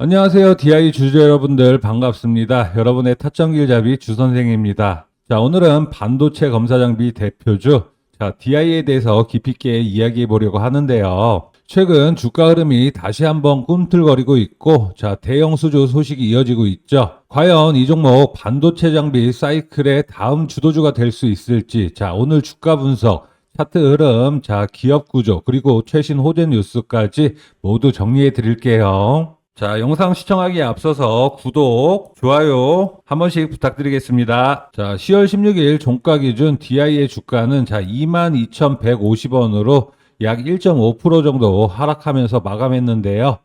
안녕하세요. DI 주주 여러분들 반갑습니다. 여러분의 타점길잡이 주선생입니다. 자, 오늘은 반도체 검사 장비 대표주 DI에 대해서 깊이 있게 이야기해 보려고 하는데요. 최근 주가 흐름이 다시 한번 꿈틀거리고 있고 대형 수주 소식이 이어지고 있죠. 과연 이 종목 반도체 장비 사이클의 다음 주도주가 될 수 있을지 오늘 주가 분석 차트 흐름, 기업 구조, 그리고 최신 호재 뉴스까지 모두 정리해 드릴게요. 영상 시청하기에 앞서서 구독, 좋아요 한 번씩 부탁드리겠습니다. 10월 16일 종가 기준 DI의 주가는 22,150원으로 약 1.5% 정도 하락하면서 마감했는데요.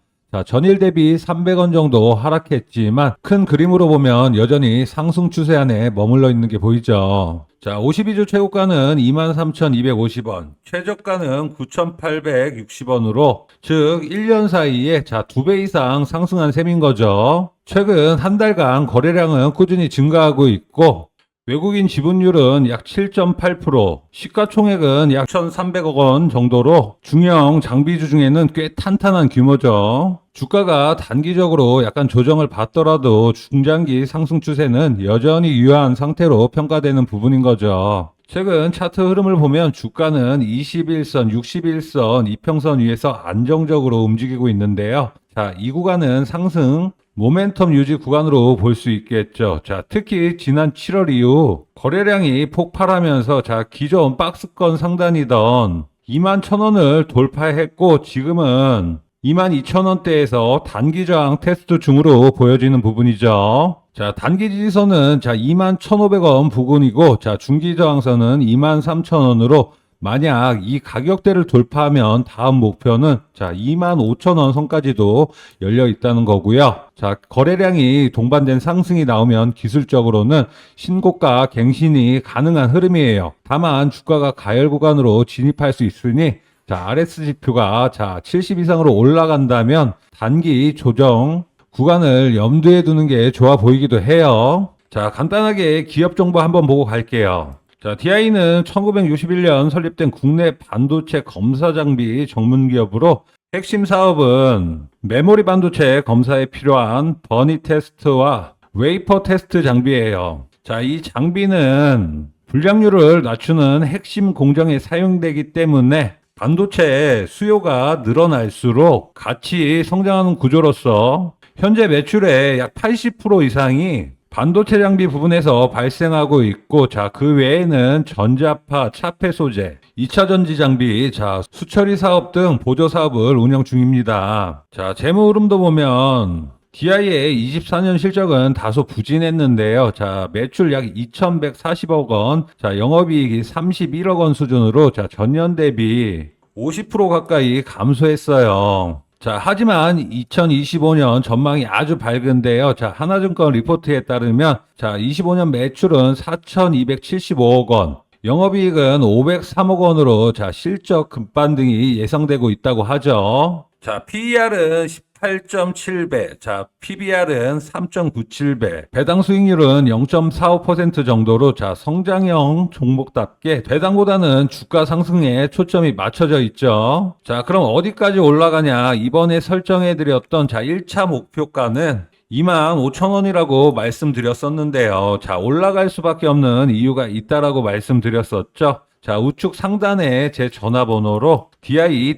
전일 대비 300원 정도 하락했지만 큰 그림으로 보면 여전히 상승 추세 안에 머물러 있는 게 보이죠. 52주 최고가는 23,250원, 최저가는 9,860원으로 즉 1년 사이에 2배 이상 상승한 셈인 거죠. 최근 한 달간 거래량은 꾸준히 증가하고 있고 외국인 지분율은 약 7.8%, 시가총액은 약 1,300억 원 정도로 중형 장비주 중에는 꽤 탄탄한 규모죠. 주가가 단기적으로 약간 조정을 받더라도 중장기 상승 추세는 여전히 유효한 상태로 평가되는 부분인 거죠. 최근 차트 흐름을 보면 주가는 21선, 61선, 이평선 위에서 안정적으로 움직이고 있는데요. 이 구간은 상승 모멘텀 유지 구간으로 볼 수 있겠죠. 특히 지난 7월 이후 거래량이 폭발하면서 기존 박스권 상단이던 21,000원을 돌파했고 지금은 22,000원대에서 단기 저항 테스트 중으로 보여지는 부분이죠. 단기 지지선은 21,500원 부근이고 중기 저항선은 23,000원으로 만약 이 가격대를 돌파하면 다음 목표는 25,000원 선까지도 열려 있다는 거고요. 거래량이 동반된 상승이 나오면 기술적으로는 신고가 갱신이 가능한 흐름이에요. 다만 주가가 가열 구간으로 진입할 수 있으니 RS 지표가 70 이상으로 올라간다면 단기 조정 구간을 염두에 두는 게 좋아 보이기도 해요. 간단하게 기업 정보 한번 보고 갈게요. DI는 1961년 설립된 국내 반도체 검사 장비 전문 기업으로 핵심 사업은 메모리 반도체 검사에 필요한 버니 테스트와 웨이퍼 테스트 장비예요. 이 장비는 불량률을 낮추는 핵심 공정에 사용되기 때문에 반도체 수요가 늘어날수록 같이 성장하는 구조로서 현재 매출의 약 80% 이상이 반도체 장비 부분에서 발생하고 있고 그 외에는 전자파, 차폐 소재, 2차 전지 장비, 수처리 사업 등 보조 사업을 운영 중입니다. 재무 흐름도 보면 DI의 24년 실적은 다소 부진했는데요. 매출 약 2,140억 원, 영업이익이 31억 원 수준으로 전년 대비 50% 가까이 감소했어요. 하지만 2025년 전망이 아주 밝은데요. 하나증권 리포트에 따르면 25년 매출은 4,275억 원, 영업이익은 503억 원으로 실적 급반등이 예상되고 있다고 하죠. PER은 18.7배, PBR은 3.97배, 배당 수익률은 0.45% 정도로 성장형 종목답게 배당보다는 주가 상승에 초점이 맞춰져 있죠. 그럼 어디까지 올라가냐? 이번에 설정해드렸던 1차 목표가는 25,000원이라고 말씀드렸었는데요. 올라갈 수밖에 없는 이유가 있다라고 말씀드렸었죠. 우측 상단에 제 전화번호로 DI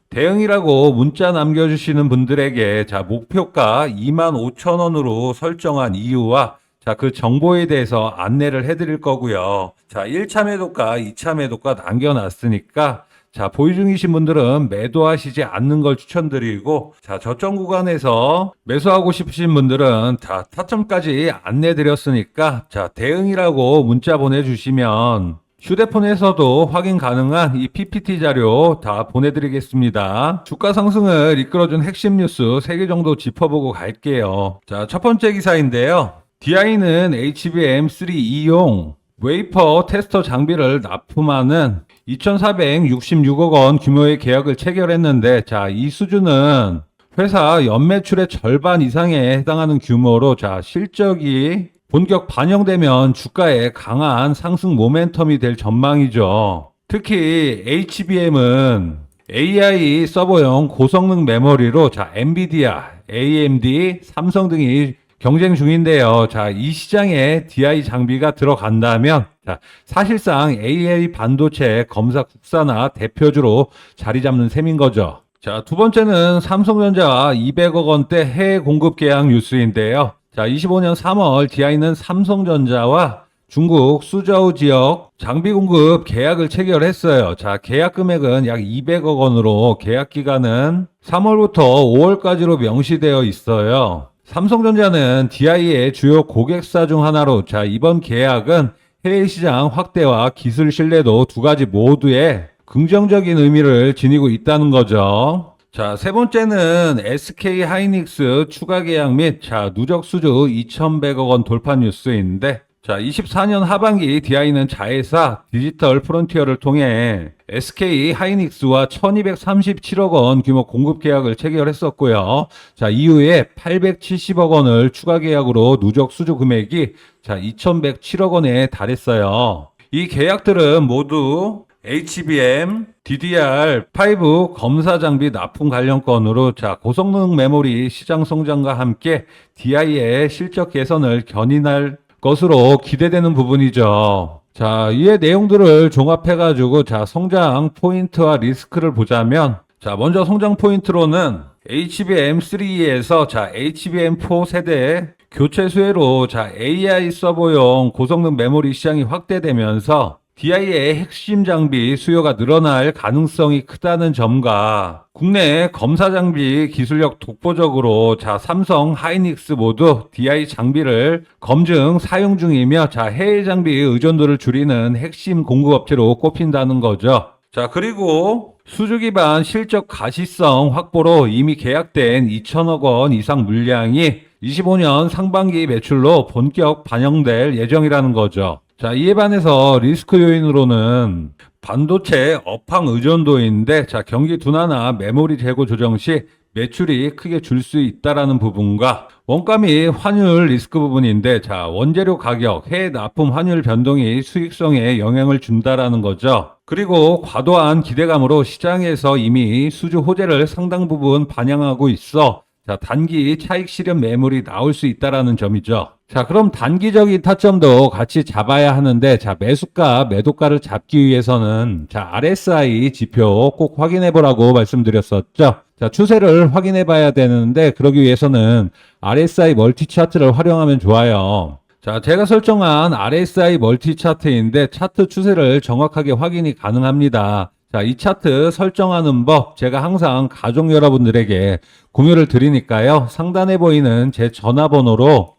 대응이라고 문자 남겨주시는 분들에게 목표가 25,000원으로 설정한 이유와 그 정보에 대해서 안내를 해드릴 거고요. 1차 매도가, 2차 매도가 남겨놨으니까 보유 중이신 분들은 매도하시지 않는 걸 추천드리고 저점 구간에서 매수하고 싶으신 분들은 타점까지 안내드렸으니까 대응이라고 문자 보내주시면 휴대폰에서도 확인 가능한 이 PPT 자료 다 보내드리겠습니다. 주가 상승을 이끌어준 핵심 뉴스 3개 정도 짚어보고 갈게요. 첫 번째 기사인데요. DI는 HBM3E용 웨이퍼 테스터 장비를 납품하는 2,466억 원 규모의 계약을 체결했는데 이 수준은 회사 연매출의 절반 이상에 해당하는 규모로 실적이 본격 반영되면 주가에 강한 상승 모멘텀이 될 전망이죠. 특히 HBM은 AI 서버용 고성능 메모리로 자, 엔비디아, AMD, 삼성 등이 경쟁 중인데요. 자, 이 시장에 DI 장비가 들어간다면 자, 사실상 AI 반도체 검사 국산화 대표주로 자리 잡는 셈인 거죠. 자, 두 번째는 삼성전자와 200억 원대 해외 공급 계약 뉴스인데요. 자, 25년 3월 DI는 삼성전자와 중국 수저우 지역 장비 공급 계약을 체결했어요. 자, 계약 금액은 약 200억 원으로 계약 기간은 3월부터 5월까지로 명시되어 있어요. 삼성전자는 DI의 주요 고객사 중 하나로 자, 이번 계약은 해외 시장 확대와 기술 신뢰도 두 가지 모두에 긍정적인 의미를 지니고 있다는 거죠. 자, 세 번째는 SK 하이닉스 추가 계약 및 자, 누적 수주 2,100억 원 돌파 뉴스인데 자, 24년 하반기 DI는 자회사 디지털 프론티어를 통해 SK 하이닉스와 1237억 원 규모 공급 계약을 체결했었고요. 자, 이후에 870억 원을 추가 계약으로 누적 수주 금액이 자, 2107억 원에 달했어요. 이 계약들은 모두 HBM, DDR5 검사 장비 납품 관련 건으로 자, 고성능 메모리 시장 성장과 함께 DI의 실적 개선을 견인할 것으로 기대되는 부분이죠. 자, 이의 내용들을 종합해가지고 자, 성장 포인트와 리스크를 보자면 자, 먼저 성장 포인트로는 HBM3에서 자, HBM4 세대 교체 수혜로 자, AI 서버용 고성능 메모리 시장이 확대되면서 DI의 핵심 장비 수요가 늘어날 가능성이 크다는 점과 국내 검사 장비 기술력 독보적으로 자, 삼성, 하이닉스 모두 DI 장비를 검증 사용 중이며 자, 해외 장비 의존도를 줄이는 핵심 공급업체로 꼽힌다는 거죠. 자, 그리고 수주 기반 실적 가시성 확보로 이미 계약된 2천억 원 이상 물량이 25년 상반기 매출로 본격 반영될 예정이라는 거죠. 자, 이에 반해서 리스크 요인으로는 반도체 업황 의존도인데 자, 경기 둔화나 메모리 재고 조정 시 매출이 크게 줄 수 있다라는 부분과 원가 및 환율 리스크 부분인데 자, 원재료 가격, 해외 납품 환율 변동이 수익성에 영향을 준다라는 거죠. 그리고 과도한 기대감으로 시장에서 이미 수주 호재를 상당 부분 반영하고 있어 자, 단기 차익 실현 매물이 나올 수 있다라는 점이죠. 자, 그럼 단기적인 타점도 같이 잡아야 하는데 자, 매수가, 매도가를 잡기 위해서는 자, RSI 지표 꼭 확인해 보라고 말씀드렸었죠. 자, 추세를 확인해 봐야 되는데 그러기 위해서는 RSI 멀티 차트를 활용하면 좋아요. 자, 제가 설정한 RSI 멀티 차트인데 차트 추세를 정확하게 확인이 가능합니다. 자, 이 차트 설정하는 법 제가 항상 가족 여러분들에게 공유를 드리니까요. 상단에 보이는 제 전화번호로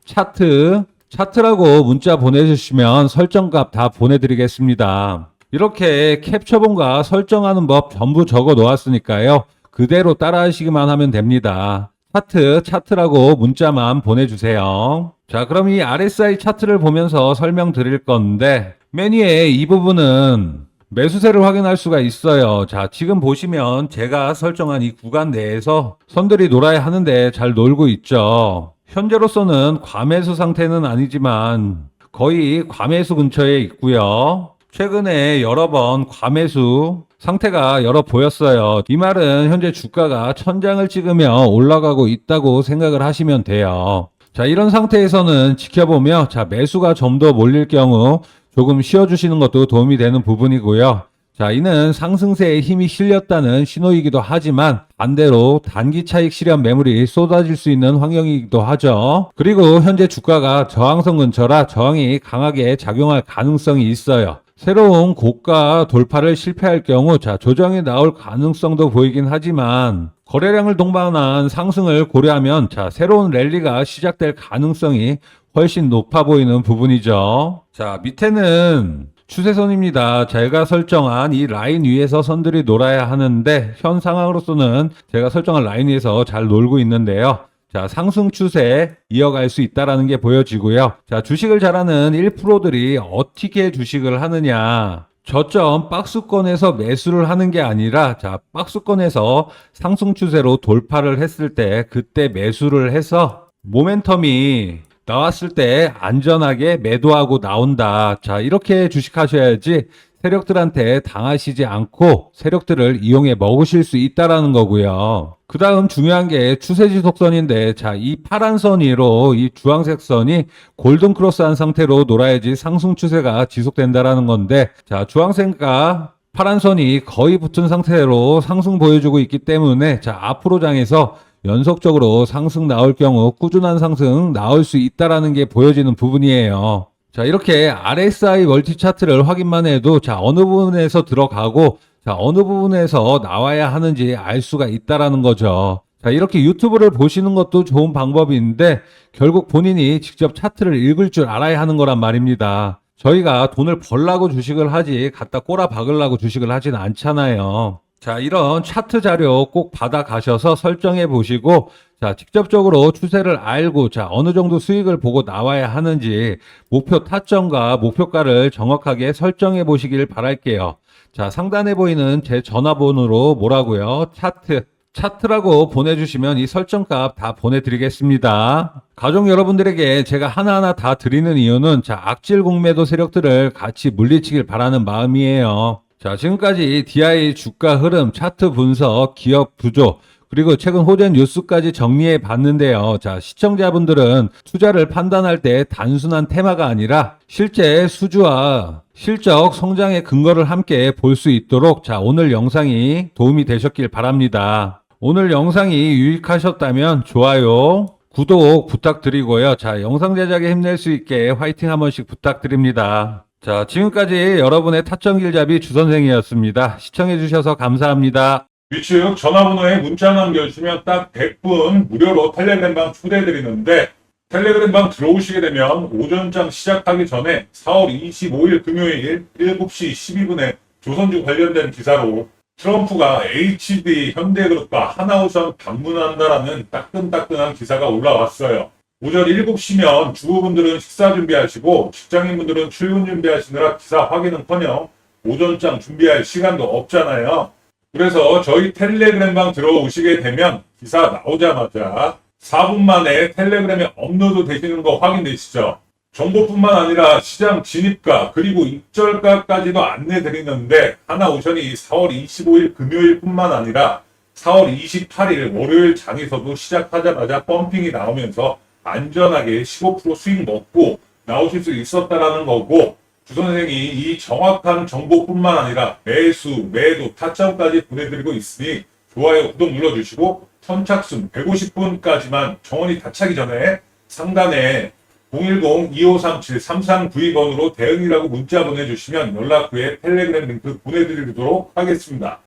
차트라고 문자 보내주시면 설정값 다 보내드리겠습니다. 이렇게 캡처본과 설정하는 법 전부 적어 놓았으니까요. 그대로 따라 하시기만 하면 됩니다. 차트라고 문자만 보내주세요. 자, 그럼 이 RSI 차트를 보면서 설명드릴 건데 맨 위에 이 부분은 매수세를 확인할 수가 있어요. 자, 지금 보시면 제가 설정한 이 구간 내에서 선들이 놀아야 하는데 잘 놀고 있죠. 현재로서는 과매수 상태는 아니지만 거의 과매수 근처에 있고요. 최근에 여러 번 과매수 상태가 여러 보였어요. 이 말은 현재 주가가 천장을 찍으며 올라가고 있다고 생각을 하시면 돼요. 자, 이런 상태에서는 지켜보며 자, 매수가 좀 더 몰릴 경우 조금 쉬어주시는 것도 도움이 되는 부분이고요. 자, 이는 상승세에 힘이 실렸다는 신호이기도 하지만 반대로 단기 차익 실현 매물이 쏟아질 수 있는 환경이기도 하죠. 그리고 현재 주가가 저항선 근처라 저항이 강하게 작용할 가능성이 있어요. 새로운 고가 돌파를 실패할 경우 자, 조정이 나올 가능성도 보이긴 하지만 거래량을 동반한 상승을 고려하면 자, 새로운 랠리가 시작될 가능성이 훨씬 높아 보이는 부분이죠. 자, 밑에는 추세선입니다. 제가 설정한 이 라인 위에서 선들이 놀아야 하는데 현 상황으로서는 제가 설정한 라인 위에서 잘 놀고 있는데요. 자, 상승 추세 이어갈 수 있다는 게 보여지고요. 자, 주식을 잘하는 1%들이 어떻게 주식을 하느냐. 저점 박스권에서 매수를 하는 게 아니라 자, 박스권에서 상승 추세로 돌파를 했을 때 그때 매수를 해서 모멘텀이 나왔을 때 안전하게 매도하고 나온다. 자, 이렇게 주식하셔야지 세력들한테 당하시지 않고 세력들을 이용해 먹으실 수 있다라는 거고요. 그 다음 중요한 게 추세 지속선인데, 자, 이 파란 선 위로 이 주황색 선이 골든 크로스한 상태로 놀아야지 상승 추세가 지속된다라는 건데, 자, 주황색과 파란 선이 거의 붙은 상태로 상승 보여주고 있기 때문에, 자, 앞으로 장에서 연속적으로 상승 나올 경우 꾸준한 상승 나올 수 있다라는 게 보여지는 부분이에요. 자, 이렇게 RSI 멀티 차트를 확인만 해도, 자, 어느 부분에서 들어가고, 자, 어느 부분에서 나와야 하는지 알 수가 있다라는 거죠. 자, 이렇게 유튜브를 보시는 것도 좋은 방법인데, 결국 본인이 직접 차트를 읽을 줄 알아야 하는 거란 말입니다. 저희가 돈을 벌라고 주식을 하지, 갖다 꼬라 박으려고 주식을 하진 않잖아요. 자, 이런 차트 자료 꼭 받아 가셔서 설정해 보시고, 자, 직접적으로 추세를 알고, 자, 어느 정도 수익을 보고 나와야 하는지 목표 타점과 목표가를 정확하게 설정해 보시길 바랄게요. 자, 상단에 보이는 제 전화번호로 뭐라고요? 차트라고 보내주시면 이 설정값 다 보내드리겠습니다. 가족 여러분들에게 제가 하나하나 다 드리는 이유는, 자, 악질 공매도 세력들을 같이 물리치길 바라는 마음이에요. 자, 지금까지 DI 주가 흐름, 차트 분석, 기업 구조, 그리고 최근 호재 뉴스까지 정리해 봤는데요. 자, 시청자분들은 투자를 판단할 때 단순한 테마가 아니라 실제 수주와 실적 성장의 근거를 함께 볼 수 있도록, 자, 오늘 영상이 도움이 되셨길 바랍니다. 오늘 영상이 유익하셨다면 좋아요, 구독 부탁드리고요. 자, 영상 제작에 힘낼 수 있게 화이팅 한 번씩 부탁드립니다. 자, 지금까지 여러분의 타점길잡이 주선생이었습니다. 시청해주셔서 감사합니다. 위측 전화번호에 문자 남겨주시면 딱 100분 무료로 텔레그램방 초대해드리는데, 텔레그램방 들어오시게 되면 오전장 시작하기 전에 4월 25일 금요일 7시 12분에 조선주 관련된 기사로 트럼프가 HD 현대그룹과 하나우선 방문한다라는 따끈따끈한 기사가 올라왔어요. 오전 7시면 주부분들은 식사 준비하시고 직장인분들은 출근 준비하시느라 기사 확인은커녕 오전장 준비할 시간도 없잖아요. 그래서 저희 텔레그램방 들어오시게 되면 기사 나오자마자 4분 만에 텔레그램에 업로드 되시는 거 확인되시죠? 정보뿐만 아니라 시장 진입가 그리고 입절가까지도 안내 드리는데, 하나오션이 4월 25일 금요일뿐만 아니라 4월 28일 월요일 장에서도 시작하자마자 펌핑이 나오면서 안전하게 15% 수익 먹고 나오실 수 있었다라는 거고, 주선생이 이 정확한 정보뿐만 아니라 매수, 매도, 타점까지 보내드리고 있으니 좋아요, 구독 눌러주시고 선착순 150분까지만 정원이 다 차기 전에 상단에 010-2537-3392번으로 대응이라고 문자 보내주시면 연락 후에 텔레그램 링크 보내드리도록 하겠습니다.